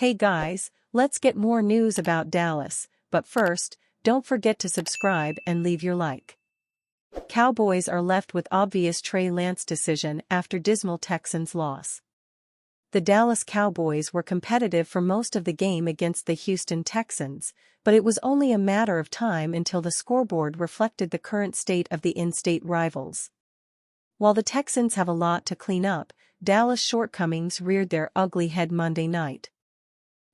Hey guys, let's get more news about Dallas, but first, don't forget to subscribe and leave your like. Cowboys are left with obvious Trey Lance decision after dismal Texans loss. The Dallas Cowboys were competitive for most of the game against the Houston Texans, but it was only a matter of time until the scoreboard reflected the current state of the in-state rivals. While the Texans have a lot to clean up, Dallas' shortcomings reared their ugly head Monday night.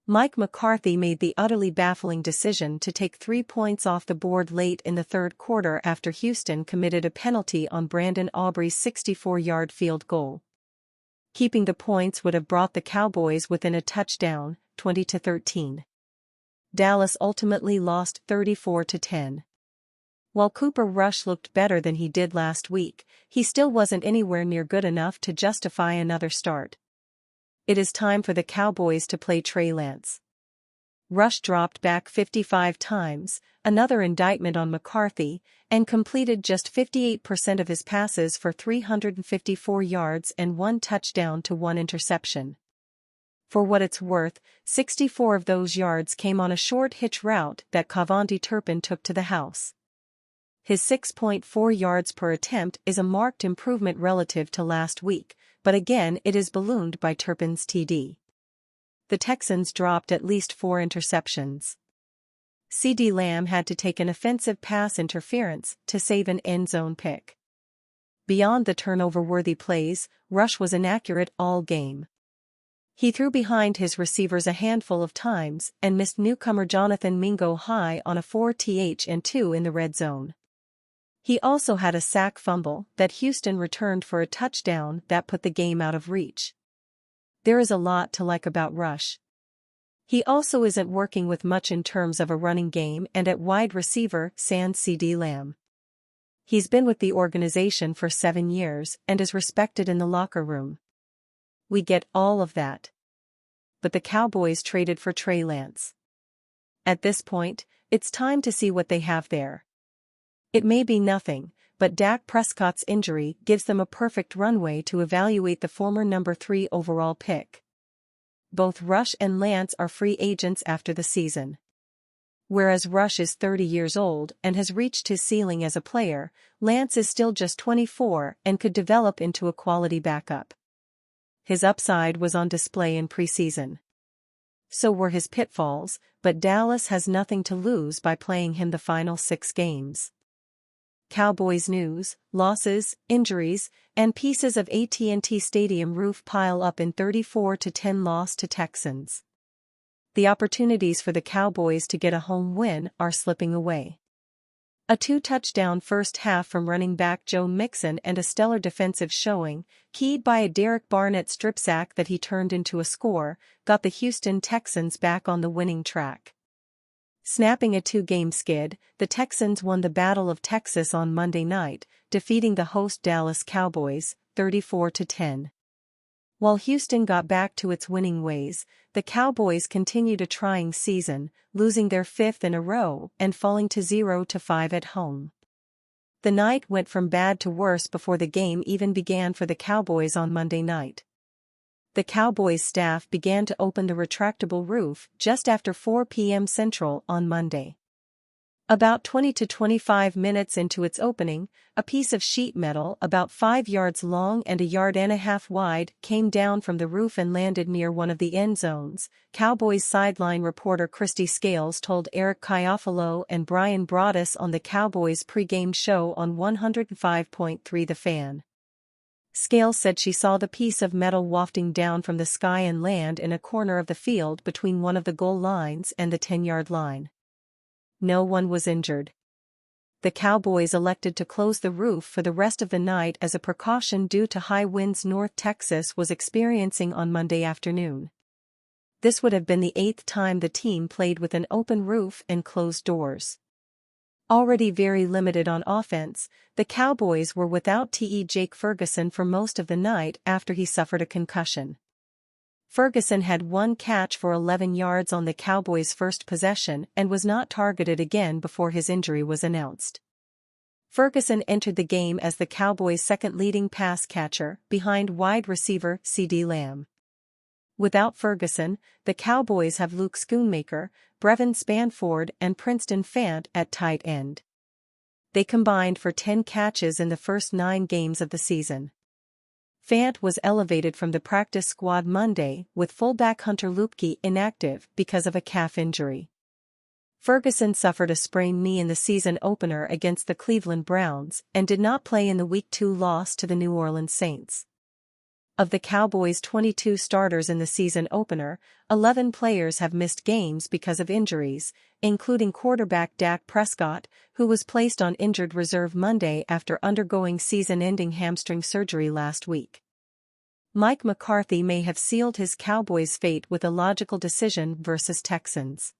Mike McCarthy made the utterly baffling decision to take 3 points off the board late in the third quarter after Houston committed a penalty on Brandon Aubrey's 64-yard field goal. Keeping the points would have brought the Cowboys within a touchdown, 20-13. Dallas ultimately lost 34-10. While Cooper Rush looked better than he did last week, he still wasn't anywhere near good enough to justify another start. It is time for the Cowboys to play Trey Lance. Rush dropped back 55 times, another indictment on McCarthy, and completed just 58% of his passes for 354 yards and 1 touchdown to 1 interception. For what it's worth, 64 of those yards came on a short hitch route that Cavonte Turpin took to the house. His 6.4 yards per attempt is a marked improvement relative to last week, but again it is ballooned by Turpin's TD. The Texans dropped at least 4 interceptions. CeeDee Lamb had to take an offensive pass interference to save an end-zone pick. Beyond the turnover-worthy plays, Rush was inaccurate all game. He threw behind his receivers a handful of times and missed newcomer Jonathan Mingo high on a 4th-and-2 in the red zone. He also had a sack fumble that Houston returned for a touchdown that put the game out of reach. There is a lot to like about Rush. He also isn't working with much in terms of a running game and at wide receiver sans CeeDee Lamb. He's been with the organization for 7 years and is respected in the locker room. We get all of that. But the Cowboys traded for Trey Lance. At this point, it's time to see what they have there. It may be nothing, but Dak Prescott's injury gives them a perfect runway to evaluate the former number 3 overall pick. Both Rush and Lance are free agents after the season. Whereas Rush is 30 years old and has reached his ceiling as a player, Lance is still just 24 and could develop into a quality backup. His upside was on display in preseason. So were his pitfalls, but Dallas has nothing to lose by playing him the final 6 games. Cowboys news, losses, injuries, and pieces of AT&T Stadium roof pile up in 34-10 loss to Texans. The opportunities for the Cowboys to get a home win are slipping away. A 2-touchdown first half from running back Joe Mixon and a stellar defensive showing, keyed by a Derek Barnett strip sack that he turned into a score, got the Houston Texans back on the winning track. Snapping a 2-game skid, the Texans won the Battle of Texas on Monday night, defeating the host Dallas Cowboys, 34-10. While Houston got back to its winning ways, the Cowboys continued a trying season, losing their 5th in a row and falling to 0-5 at home. The night went from bad to worse before the game even began for the Cowboys on Monday night. The Cowboys staff began to open the retractable roof just after 4 p.m. Central on Monday. About 20 to 25 minutes into its opening, a piece of sheet metal about 5 yards long and 1.5 yards wide came down from the roof and landed near one of the end zones, Cowboys sideline reporter Christy Scales told Eric Chiafalo and Brian Broaddus on the Cowboys pregame show on 105.3 The Fan. Scales said she saw the piece of metal wafting down from the sky and land in a corner of the field between one of the goal lines and the 10-yard line. No one was injured. The Cowboys elected to close the roof for the rest of the night as a precaution due to high winds North Texas was experiencing on Monday afternoon. This would have been the 8th time the team played with an open roof and closed doors. Already very limited on offense, the Cowboys were without Jake Ferguson for most of the night after he suffered a concussion. Ferguson had 1 catch for 11 yards on the Cowboys' first possession and was not targeted again before his injury was announced. Ferguson entered the game as the Cowboys' second leading pass catcher, behind wide receiver CeeDee Lamb. Without Ferguson, the Cowboys have Luke Schoonmaker, Brevin Spanford and Princeton Fant at tight end. They combined for 10 catches in the first 9 games of the season. Fant was elevated from the practice squad Monday, with fullback Hunter Luepke inactive because of a calf injury. Ferguson suffered a sprained knee in the season opener against the Cleveland Browns and did not play in the Week 2 loss to the New Orleans Saints. Of the Cowboys' 22 starters in the season opener, 11 players have missed games because of injuries, including quarterback Dak Prescott, who was placed on injured reserve Monday after undergoing season-ending hamstring surgery last week. Mike McCarthy may have sealed his Cowboys' fate with a logical decision versus Texans.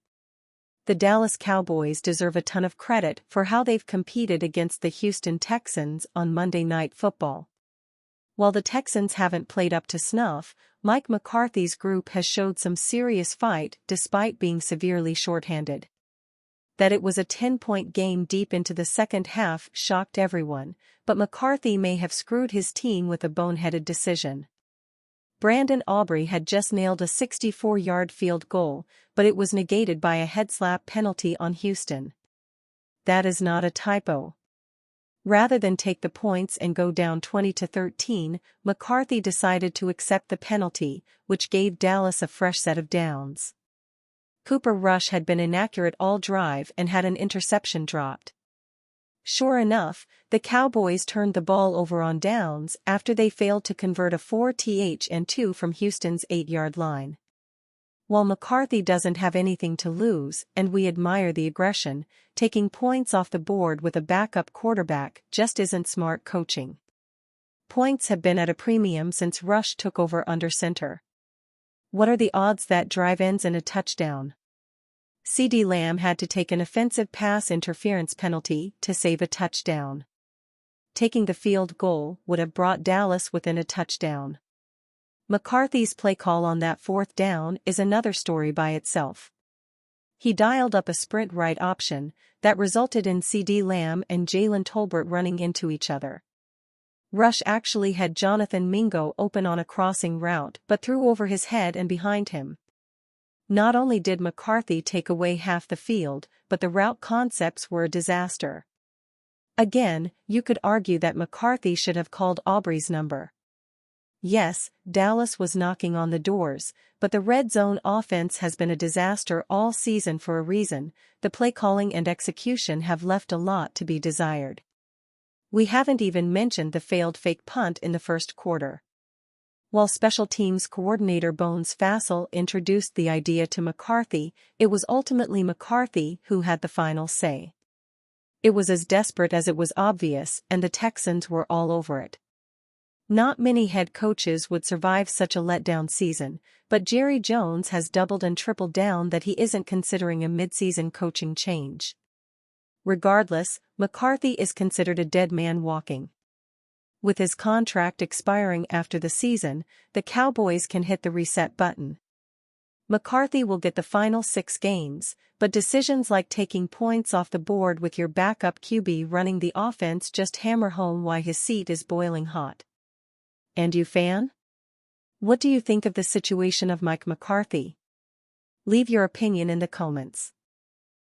The Dallas Cowboys deserve a ton of credit for how they've competed against the Houston Texans on Monday Night Football. While the Texans haven't played up to snuff, Mike McCarthy's group has showed some serious fight despite being severely shorthanded. That it was a 10-point game deep into the second half shocked everyone, but McCarthy may have screwed his team with a boneheaded decision. Brandon Aubrey had just nailed a 64-yard field goal, but it was negated by a head-slap penalty on Houston. That is not a typo. Rather than take the points and go down 20-13, McCarthy decided to accept the penalty, which gave Dallas a fresh set of downs. Cooper Rush had been inaccurate all drive and had an interception dropped. Sure enough, the Cowboys turned the ball over on downs after they failed to convert a 4th-and-2 from Houston's 8-yard line. While McCarthy doesn't have anything to lose, and we admire the aggression, taking points off the board with a backup quarterback just isn't smart coaching. Points have been at a premium since Rush took over under center. What are the odds that drive ends in a touchdown? CeeDee Lamb had to take an offensive pass interference penalty to save a touchdown. Taking the field goal would have brought Dallas within a touchdown. McCarthy's play call on that 4th down is another story by itself. He dialed up a sprint right option that resulted in CeeDee Lamb and Jalen Tolbert running into each other. Rush actually had Jonathan Mingo open on a crossing route but threw over his head and behind him. Not only did McCarthy take away half the field, but the route concepts were a disaster. Again, you could argue that McCarthy should have called Aubrey's number. Yes, Dallas was knocking on the doors, but the red zone offense has been a disaster all season for a reason. The play calling and execution have left a lot to be desired. We haven't even mentioned the failed fake punt in the first quarter. While special teams coordinator Bones Fassel introduced the idea to McCarthy, it was ultimately McCarthy who had the final say. It was as desperate as it was obvious, and the Texans were all over it. Not many head coaches would survive such a letdown season, but Jerry Jones has doubled and tripled down that he isn't considering a mid-season coaching change. Regardless, McCarthy is considered a dead man walking. With his contract expiring after the season, the Cowboys can hit the reset button. McCarthy will get the final 6 games, but decisions like taking points off the board with your backup QB running the offense just hammer home why his seat is boiling hot. And you, fan? What do you think of the situation of Mike McCarthy? Leave your opinion in the comments.